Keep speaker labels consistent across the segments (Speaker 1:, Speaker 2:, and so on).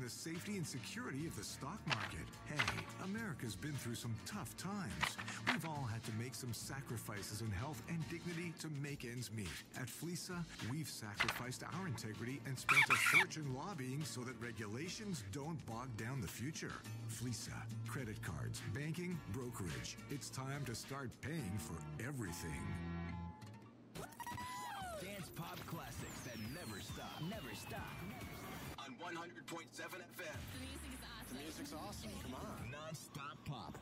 Speaker 1: the safety and security of the stock market. Hey, America's been through some tough times. We've all had to make some sacrifices in health and dignity to make ends meet. At Fleesa, we've sacrificed our integrity and spent a fortune lobbying so that regulations don't bog down the future. Fleesa, credit cards, banking, brokerage. It's time to start paying for everything.
Speaker 2: Dance pop classics that never stop. Never stop. On 100.7 FM.
Speaker 3: The music's awesome. Come on.
Speaker 2: Non-stop pop.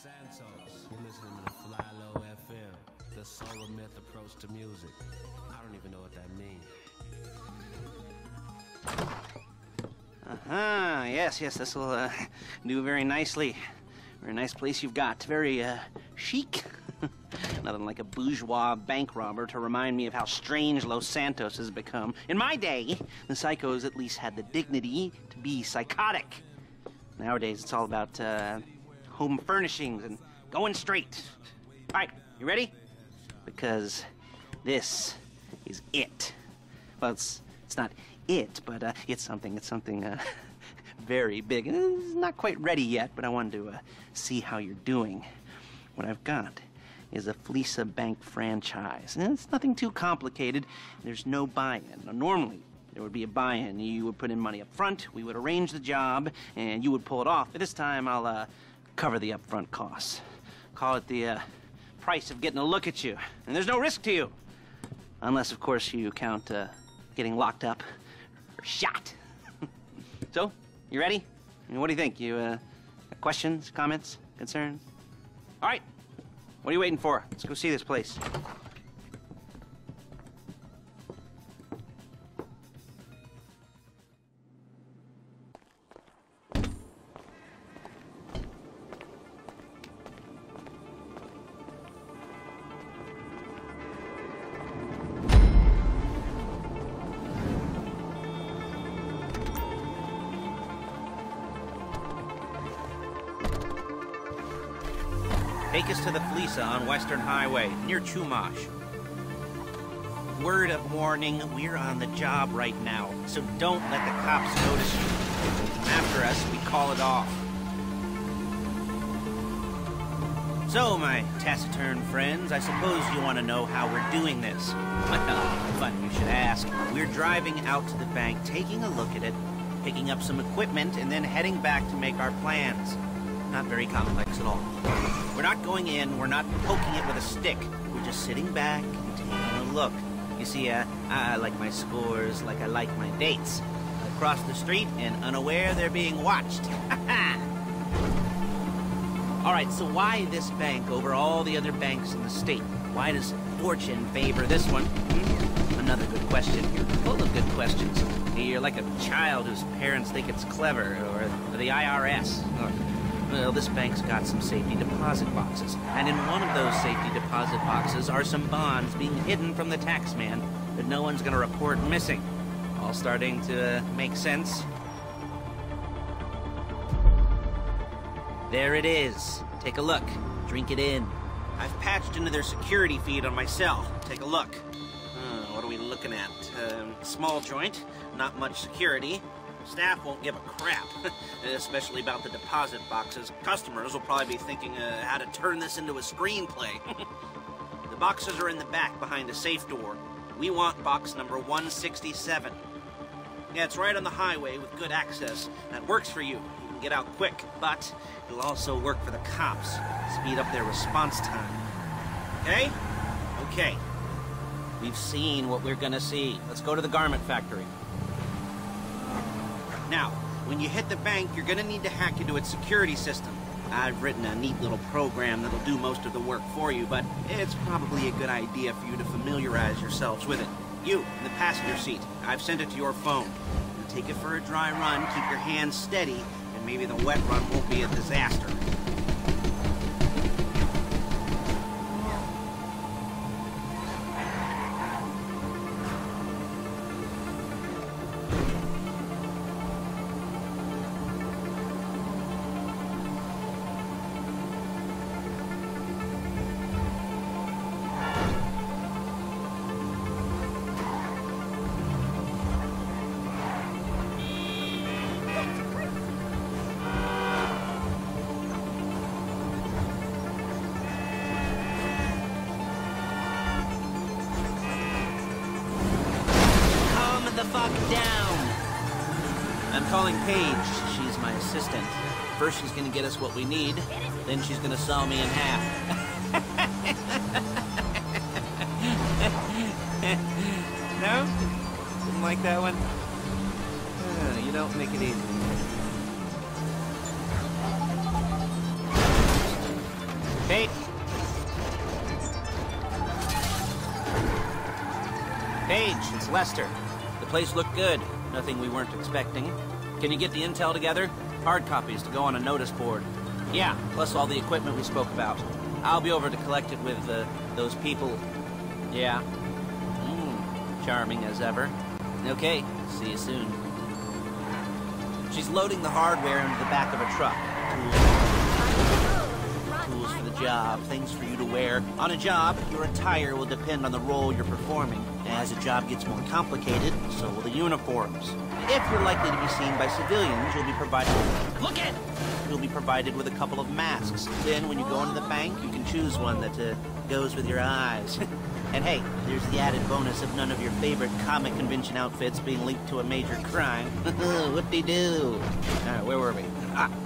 Speaker 4: Santos. You're listening to Fly Low FM, the solar myth approach to music. I don't even know what that means.
Speaker 5: Yes, this will do very nicely. Very nice place you've got. Very chic. Nothing like a bourgeois bank robber to remind me of how strange Los Santos has become. In my day, the psychos at least had the dignity to be psychotic. Nowadays, it's all about home furnishings and going straight. All right, you ready? Because this is it. Well, it's not it, but it's something very big. It's not quite ready yet, but I wanted to see how you're doing. What I've got is a Fleesa Bank franchise. And it's nothing too complicated. There's no buy-in. Now, normally, there would be a buy-in. You would put in money up front, we would arrange the job, and you would pull it off. But this time, I'll cover the upfront costs. Call it the price of getting a look at you. And there's no risk to you. Unless, of course, you count getting locked up or shot. So, you ready? I mean, what do you think? You got questions, comments, concerns? All right. What are you waiting for? Let's go see this place. Take us to the Fleesa on Western Highway, near Chumash. word of warning, we're on the job right now, so don't let the cops notice you. If they come after us, we call it off. So, my taciturn friends, I suppose you want to know how we're doing this. Well, funny you should ask. We're driving out to the bank, taking a look at it, picking up some equipment, and then heading back to make our plans. Not very complex at all. We're not going in, we're not poking it with a stick. We're just sitting back and taking a look. You see, I like my scores like I like my dates. Across the street and unaware they're being watched. Alright, so why this bank over all the other banks in the state? Why does fortune favor this one? Another good question. You're full of good questions. You're like a child whose parents think it's clever, or the IRS. Well, this bank's got some safety deposit boxes. And in one of those safety deposit boxes are some bonds being hidden from the tax man that no one's gonna report missing. All starting to make sense? There it is. Take a look. Drink it in. I've patched into their security feed on my cell. Take a look. What are we looking at? Small joint, not much security. Staff won't give a crap, especially about the deposit boxes. Customers will probably be thinking how to turn this into a screenplay. The boxes are in the back behind a safe door. We want box number 167. Yeah, it's right on the highway with good access. That works for you. You can get out quick, but it'll also work for the cops. Speed up their response time. Okay? Okay. We've seen what we're gonna see. Let's go to the garment factory. Now, when you hit the bank, you're gonna need to hack into its security system. I've written a neat little program that'll do most of the work for you, but it's probably a good idea for you to familiarize yourselves with it. You, in the passenger seat, I've sent it to your phone. Now take it for a dry run, keep your hands steady, and maybe the wet run won't be a disaster. Down. I'm calling Paige. She's my assistant. First she's gonna get us what we need, then she's gonna saw me in half. No? Didn't like that one? You don't make it easy. Paige? Paige, it's Lester. The place looked good. Nothing we weren't expecting. Can you get the intel together? Hard copies to go on a notice board. Yeah, plus all the equipment we spoke about. I'll be over to collect it with those people. Yeah. Charming as ever. Okay, see you soon. She's loading the hardware into the back of a truck. Tools for the job, things for you to wear. On a job, your attire will depend on the role you're performing. As the job gets more complicated, so will the uniforms. If you're likely to be seen by civilians, you'll be provided with... Look it! You'll be provided with a couple of masks. Then, when you go into the bank, you can choose one that goes with your eyes. And hey, there's the added bonus of none of your favorite comic convention outfits being linked to a major crime. Whoop-de-doo. Alright, where were we?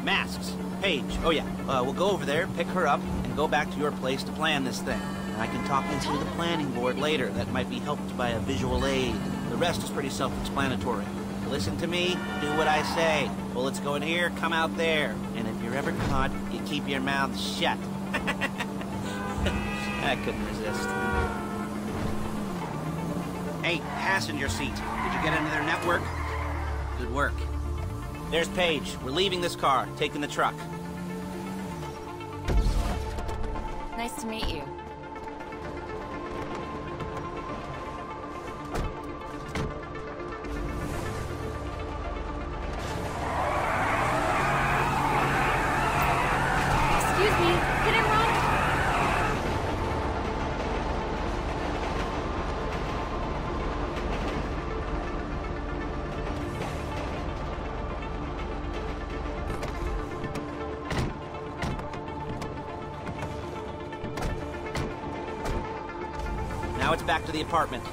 Speaker 5: Masks. Paige. Oh yeah, we'll go over there, pick her up, and go back to your place to plan this thing. I can talk you through the planning board later. That might be helped by a visual aid. The rest is pretty self-explanatory. Listen to me, do what I say. Bullets go in here, come out there. And if you're ever caught, you keep your mouth shut. I couldn't resist. Hey, passenger seat. Did you get into their network? Good work. There's Paige. We're leaving this car, taking the truck.
Speaker 6: Nice to meet you. Excuse me, hit and run?
Speaker 5: Now it's back to the apartment.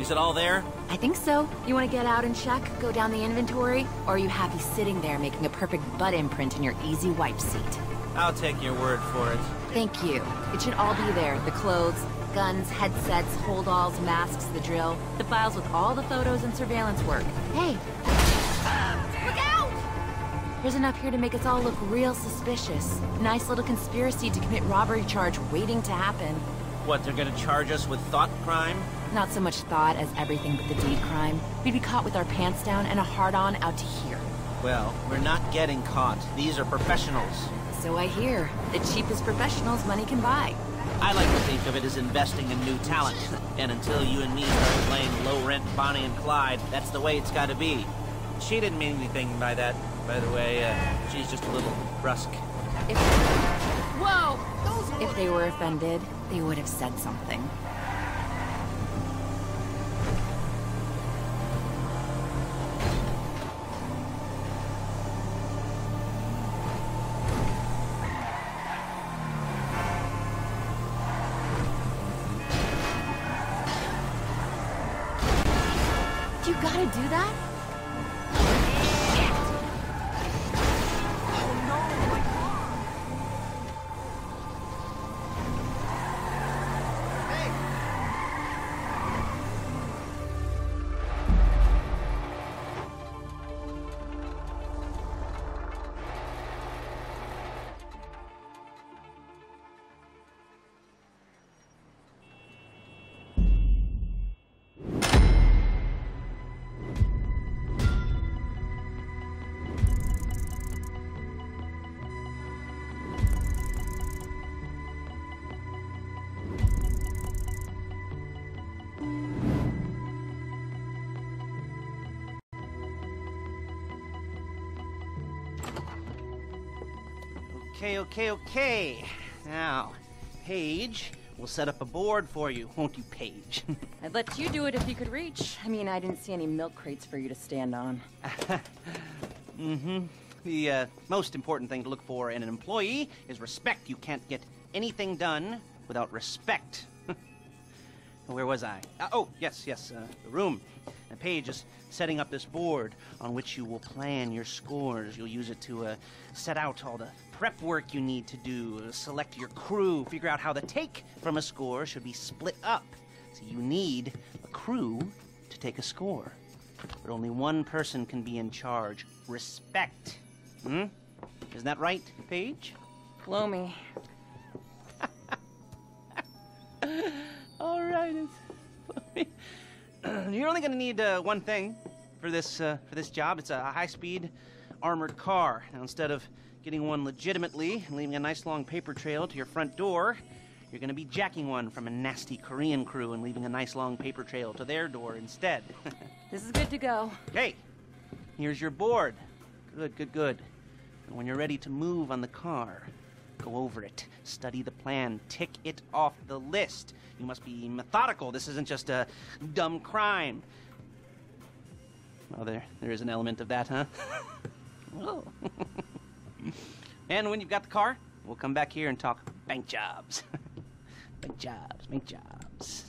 Speaker 5: Is it all there?
Speaker 6: I think so. You want to get out and check? Go down the inventory? Or are you happy sitting there making a perfect butt imprint in your easy wipe seat?
Speaker 5: I'll take your word for it.
Speaker 6: Thank you. It should all be there. The clothes, guns, headsets, holdalls, masks, the drill. The files with all the photos and surveillance work. Hey! Look out! There's enough here to make us all look real suspicious. Nice little conspiracy to commit robbery charge waiting to happen.
Speaker 5: What, they're gonna charge us with thought crime?
Speaker 6: Not so much thought as everything but the deed crime. We'd be caught with our pants down and a hard-on out to here.
Speaker 5: Well, we're not getting caught. These are professionals.
Speaker 6: So I hear. The cheapest professionals money can buy.
Speaker 5: I like to think of it as investing in new talent. And until you and me start playing low-rent Bonnie and Clyde, that's the way it's gotta be. She didn't mean anything by that, by the way. She's just a little brusque.
Speaker 6: Whoa! If they were offended, they would have said something. You gotta do that?
Speaker 5: Okay. Now, Paige, we'll set up a board for you, won't you, Paige?
Speaker 6: I'd let you do it if you could reach. I mean, I didn't see any milk crates for you to stand on.
Speaker 5: The most important thing to look for in an employee is respect. You can't get anything done without respect. Where was I? Yes, the room. And Paige is setting up this board on which you will plan your scores. You'll use it to set out all the prep work you need to do, select your crew, figure out how the take from a score should be split up. So you need a crew to take a score. But only one person can be in charge. Respect. Isn't that right, Paige?
Speaker 6: Blow me.
Speaker 5: All right. You're only going to need one thing for this job. It's a high-speed armored car. Now, instead of getting one legitimately and leaving a nice long paper trail to your front door, you're going to be jacking one from a nasty Korean crew and leaving a nice long paper trail to their door instead.
Speaker 6: This is good to go.
Speaker 5: Okay, here's your board. Good. And when you're ready to move on the car, go over it, study the plan, tick it off the list. You must be methodical. This isn't just a dumb crime. Well, there is an element of that, huh? Oh. And when you've got the car, we'll come back here and talk bank jobs. Bank jobs.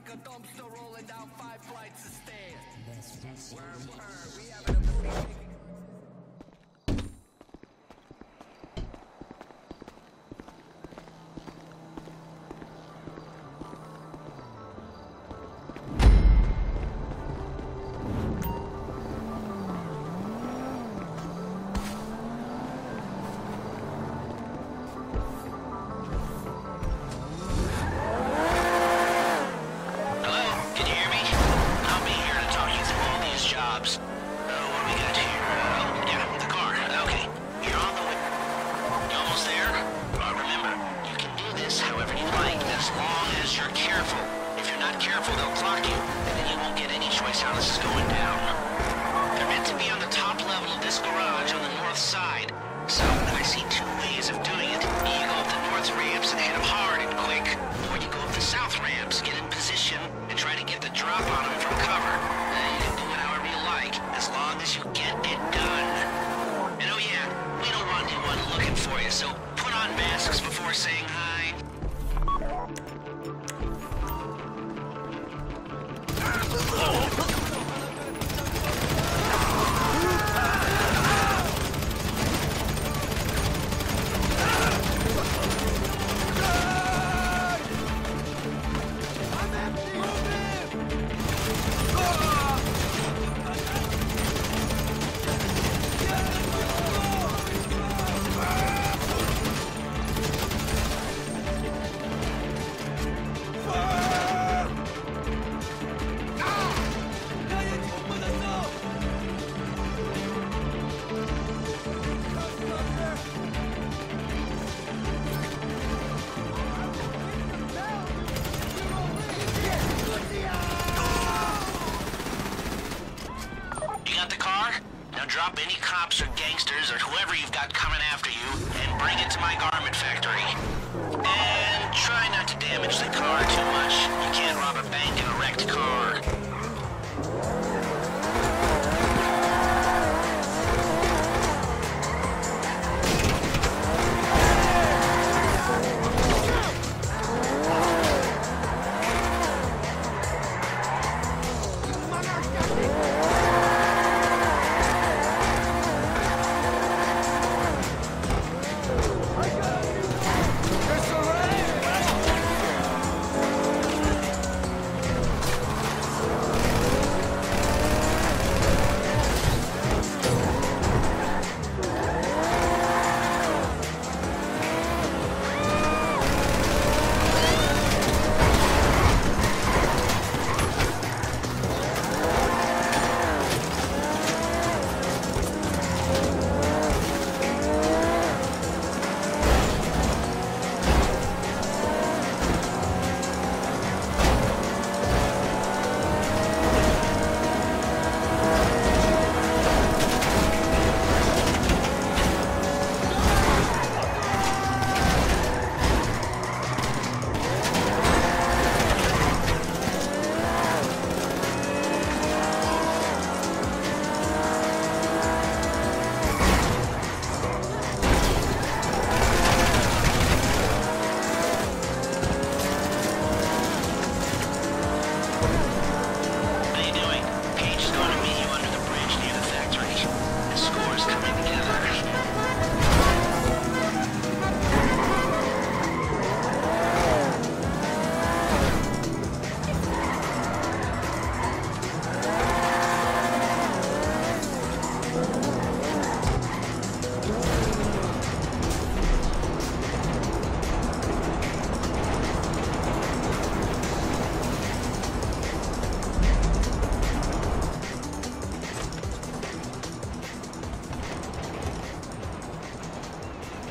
Speaker 2: like a dumpster rolling down 5 flights of stairs. Word, we have an amazing...
Speaker 5: Drop any cops or gangsters or whoever you've got coming after you and bring it to my garment factory. And try not to damage the car too much. You can't rob a bank in a wrecked car.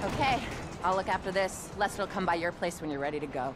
Speaker 6: Okay, I'll look after this. Lester will come by your place when you're ready to go.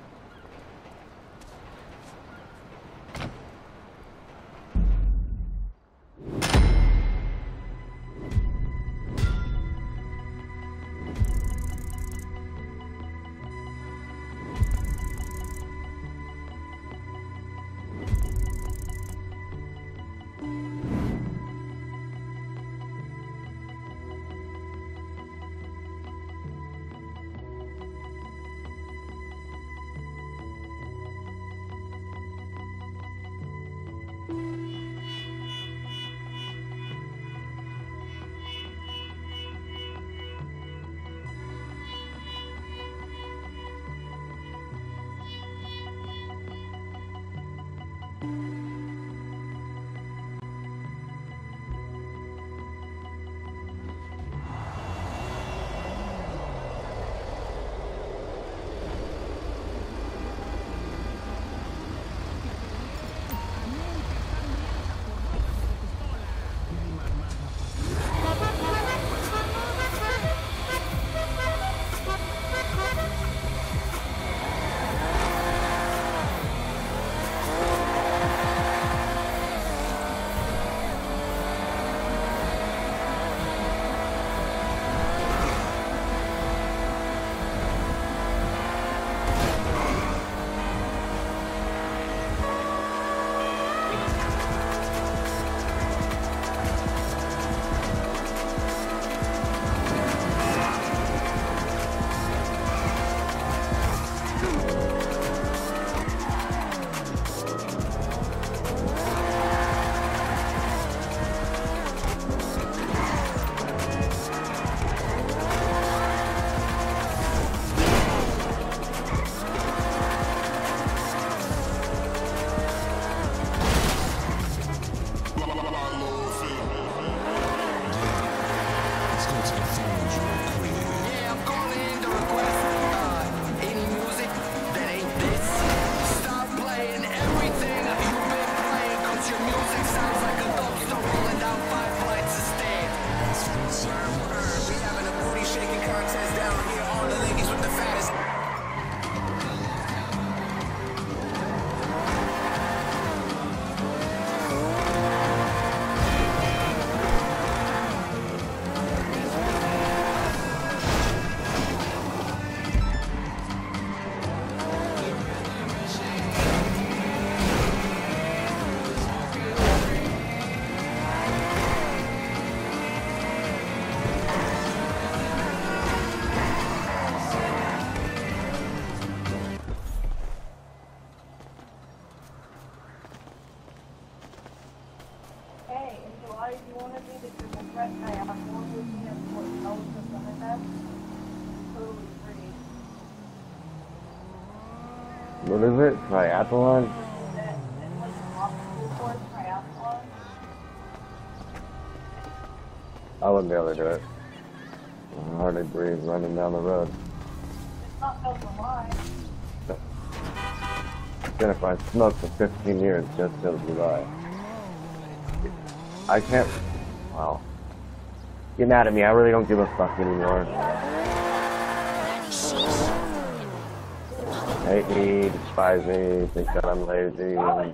Speaker 7: What is it? Triathlon? I wouldn't be able to do it. I hardly breathe running down the road. Jennifer, I smoked for 15 years just till July. I can't... Wow. Get mad at me, I really don't give a fuck anymore. Hate me, despise me, think that I'm lazy. Are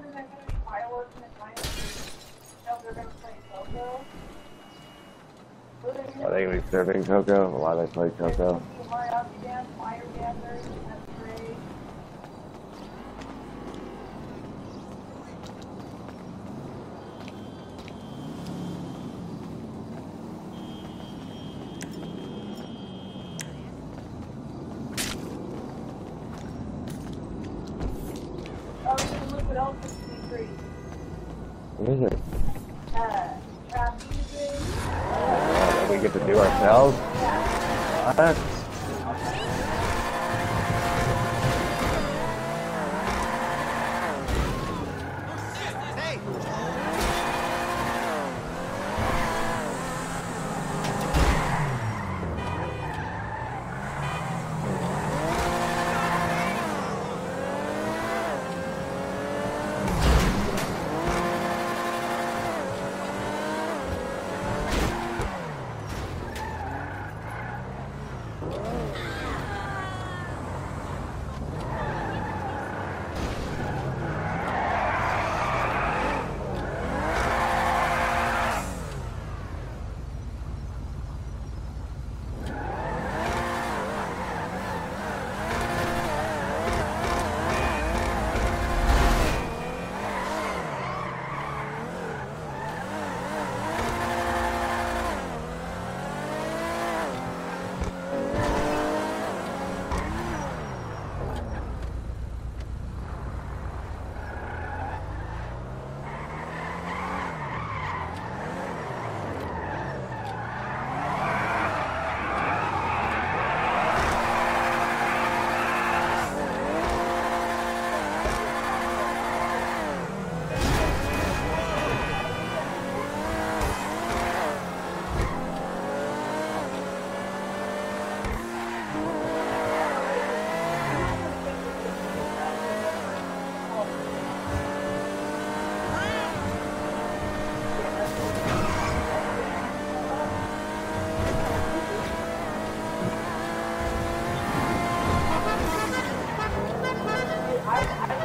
Speaker 7: they going to be serving cocoa? Why they play cocoa? What is it? That we get to do ourselves? What?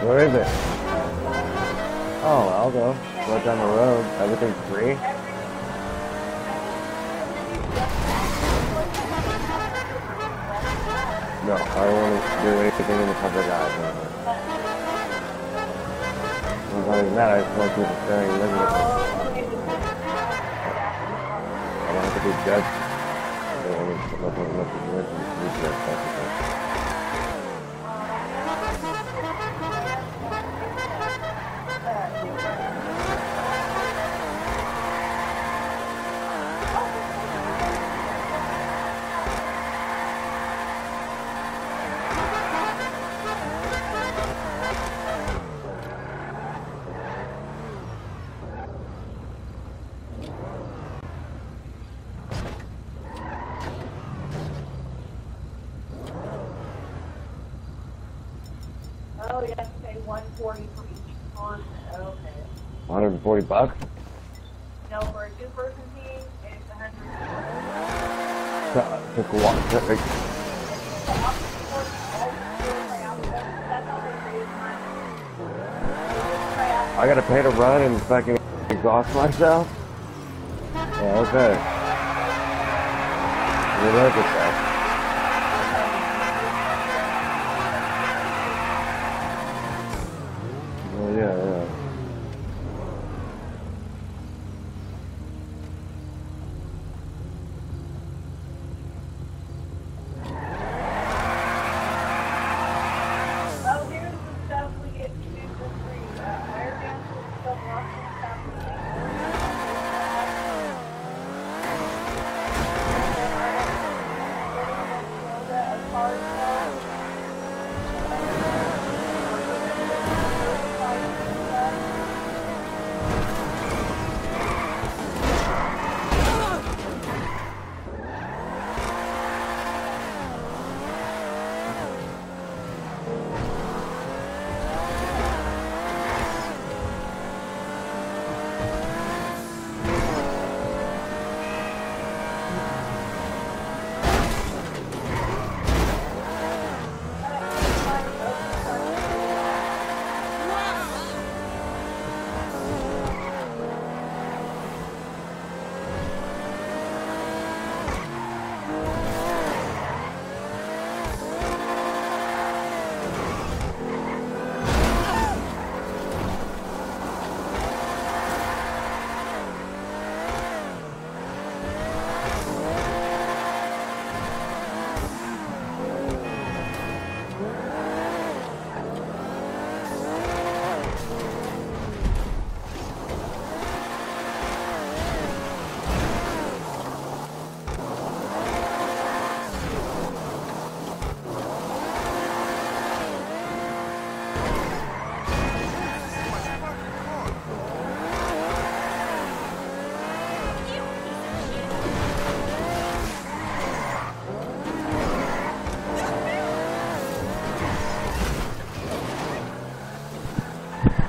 Speaker 7: Where is it? Oh, I'll go. Right down the road. Everything's free. No, I don't want to do anything in the public eye. Not even that, I just want people staring and living with me. I don't have to be judged. I don't want to look at this.
Speaker 8: Oh, you have to pay $140 for each con. Okay.
Speaker 7: 140 bucks?
Speaker 8: No, for a two-person team, it's $100.
Speaker 7: I gotta pay to run and fucking exhaust myself? Yeah, okay. Look at that. Well, yeah.
Speaker 8: Oh, here's the stuff we get to do for free. Wire dances, stuff, lots of stuff.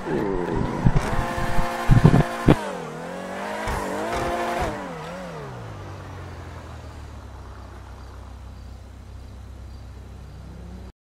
Speaker 7: Ooh.